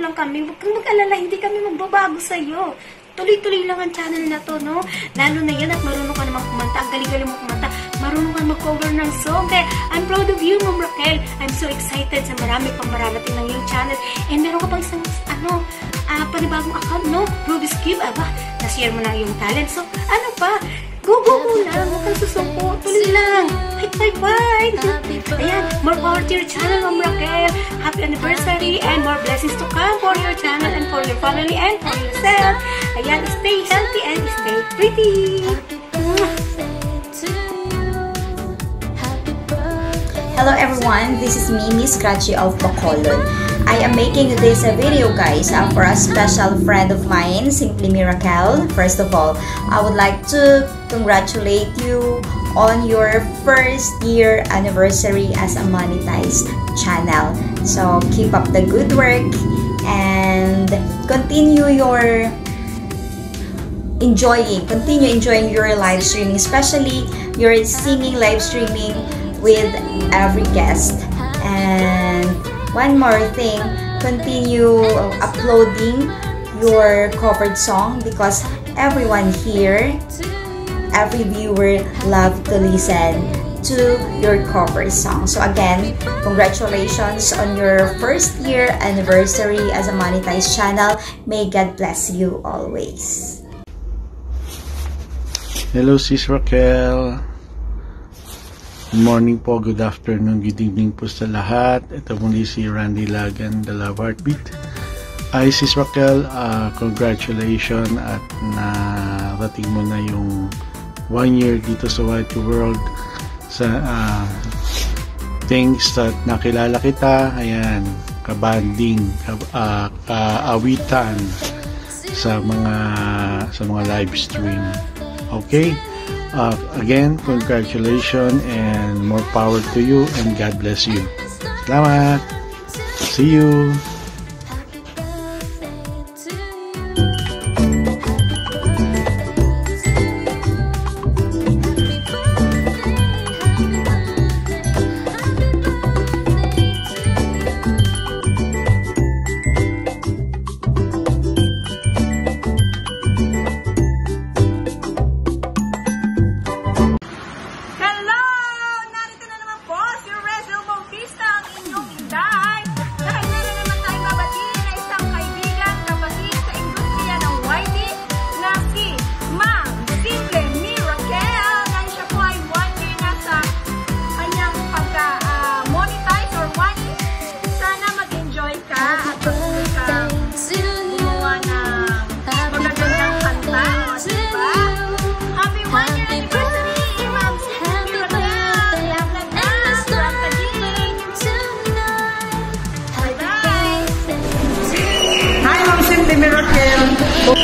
lang kami. Huwag kang mag-alala, hindi kami magbabago sa'yo. Tuloy-tuloy lang ang channel na to, no? Lalo na yan at marunong ka naman kumanta. Ang galing-galing mo kumanta. Marunong ka mag-cover ng song. Kaya I'm proud of you, Ma'am Raquel. I'm so excited sa marami pang mararating ng iyong channel. And meron ka pang isang, panibagong account, no? Ruby's Cube. Na-share mo na yung talent. So, ano pa? Go lang. Huwag kang susumpo. Tuloy lang. Bye. Ayan, more power to your channel, Ma'am Raquel. Happy anniversary and more blessings to come for your channel and for your family and for yourself. Ayan, stay healthy and stay pretty. Hello everyone, this is me, Miss Scratchy of Bacolod. I am making this video, guys, for a special friend of mine, Simply Miracle. First of all, I would like to congratulate you on your first year anniversary as a monetized channel. So keep up the good work and continue enjoying your live streaming, especially your singing live streaming with every guest. And one more thing, continue uploading your covered song because everyone here, every viewer love to listen to your cover song. So again, congratulations on your first year anniversary as a monetized channel. May God bless you always. Hello Sis Raquel. Good morning po, good afternoon, good evening po sa lahat. Ito muli si Randy Lagan, The Love Heartbeat. Ay, Sis Raquel, congratulations at narating mo na yung 1 year dito sa White World. Sa things that nakilala kita, ayan, kabanding, kaawitan sa mga live stream. Okay? Again, congratulations and more power to you and God bless you. Salamat! See you!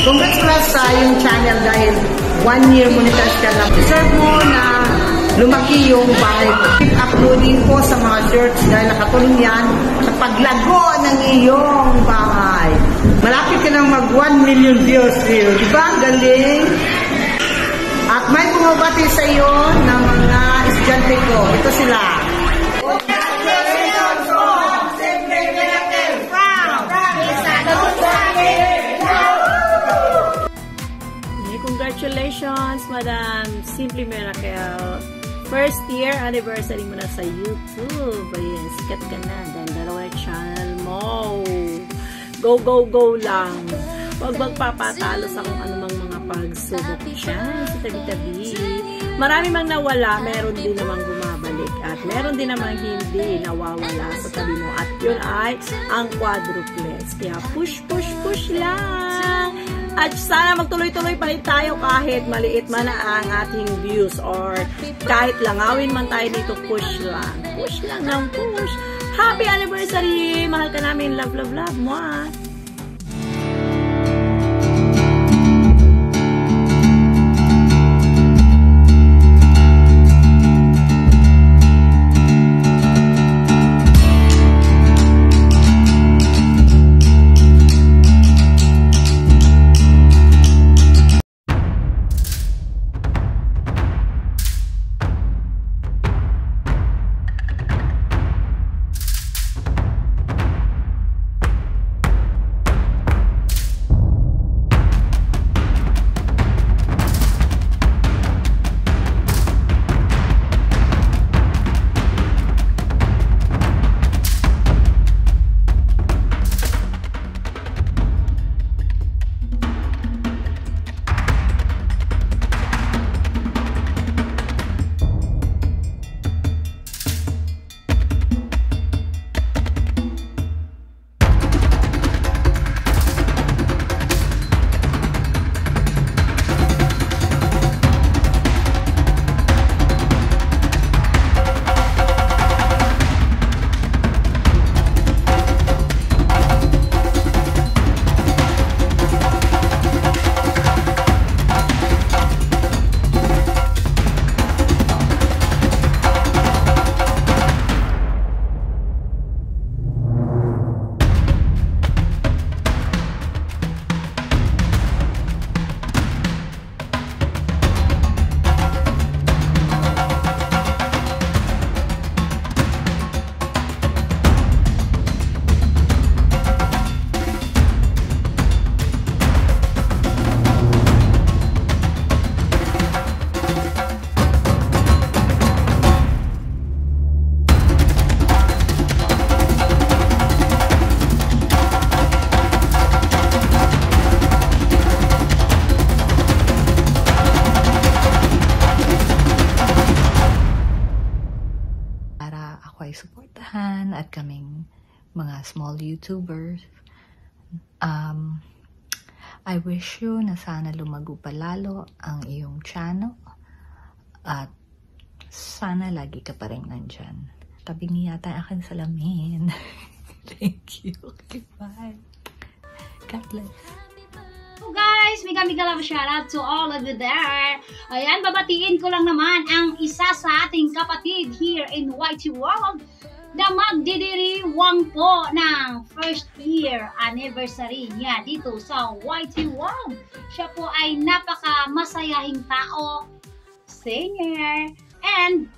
Congrats pala sa yung channel dahil 1 year monetized ka na. Deserve mo na lumaki yung bahay ko. Keep uploading po sa mga shirts dahil nakatulong yan sa paglago ng iyong bahay. Malapit ka na mag 1 million views view. Diba? Ang galing. At may bumabati sa iyo ng mga estudyante ko. Ito sila. Congratulations, Madam Simply Miracle. First year anniversary mo na sa YouTube. Ayan, sikat ka na. Dahil 2 channel mo. Go lang. Huwag magpapatalo sa kung anumang mga pagsubok dyan sa tabi-tabi. Marami mang nawala, meron din namang bumabalik. At meron din namang hindi nawawala sa tabi mo. At yun ay ang quadruplets. Kaya push lang. At sana magtuloy-tuloy pa rin tayo kahit maliit man ang ating views or kahit langawin man tayo dito, push lang. Push lang ng push. Happy anniversary! Mahal ka namin. Love, love, love. Mwah! kaming mga small YouTubers. I wish you na sana lumago palalo ang iyong channel at sana lagi ka pa rin nandyan. Tabingi yata aking salamin. Thank you. Okay, bye. God bless. So guys, mega love shoutout to all of you there. Ayan, babatiin ko lang naman ang isa sa ating kapatid here in YT World na magdidiriwang po ng first year anniversary niya dito sa YT World. Siya po ay napaka-masayahing tao, singer, and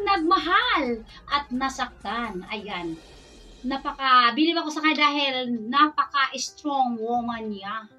nagmahal at nasaktan. Ayan. Bilib ako sa kanya dahil napaka-strong woman niya.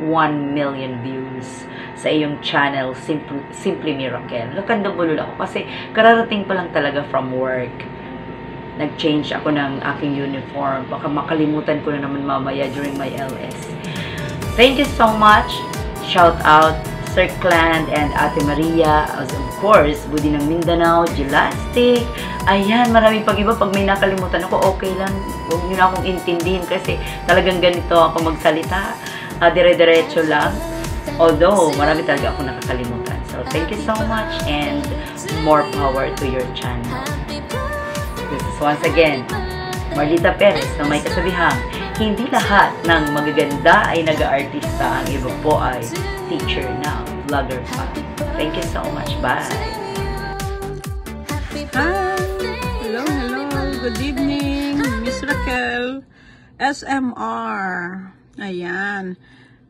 ₱1 million views sa iyong channel, Simply Miracle. Nakandabulol ako kasi kararating pa lang talaga from work. Nag-change ako ng aking uniform. Baka makalimutan ko na naman mamaya during my LS. Thank you so much. Shout out Sir Clan and Ate Maria. As of course, Budi ng Mindanao, Gelastic. Ayan, maraming pag-iba. Pag may nakalimutan ako, okay lang. Huwag nyo na akong intindihin kasi talagang ganito ako magsalita. Dire-diretso lang. Although, marami talaga ako nakakalimutan. So, thank you so much and more power to your channel. This is once again, Marlita Perez na may kasabihang, hindi lahat ng magaganda ay nag-aartista. Ang iba po ay teacher na, vlogger pa. Thank you so much. Bye! Hi! Hello, hello. Good evening, Miss Raquel. SMR. Ayan.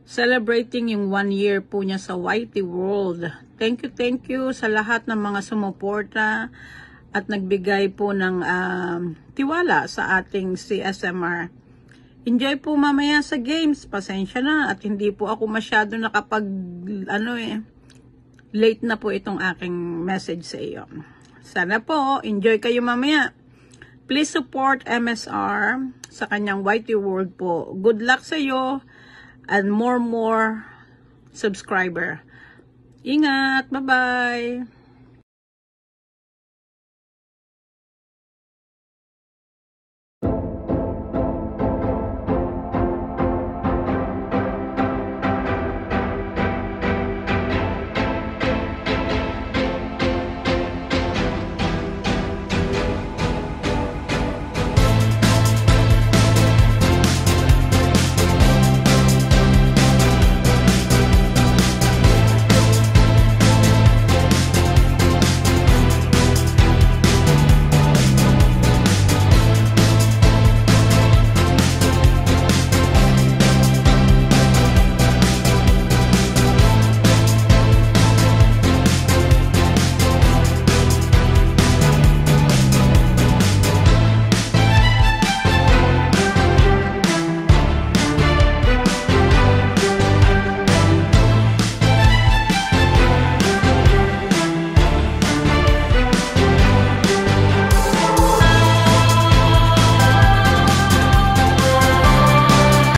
Celebrating yung 1 year po niya sa YT World. Thank you sa lahat ng mga sumuporta at nagbigay po ng tiwala sa ating si SMR. Enjoy po mamaya sa games. Pasensya na at hindi po ako masyado nakapag late na po itong aking message sa iyo. Sana po enjoy kayo mamaya. Please support MSR sa kanyang YT World po. Good luck sa iyo and more subscriber. Ingat. Bye-bye.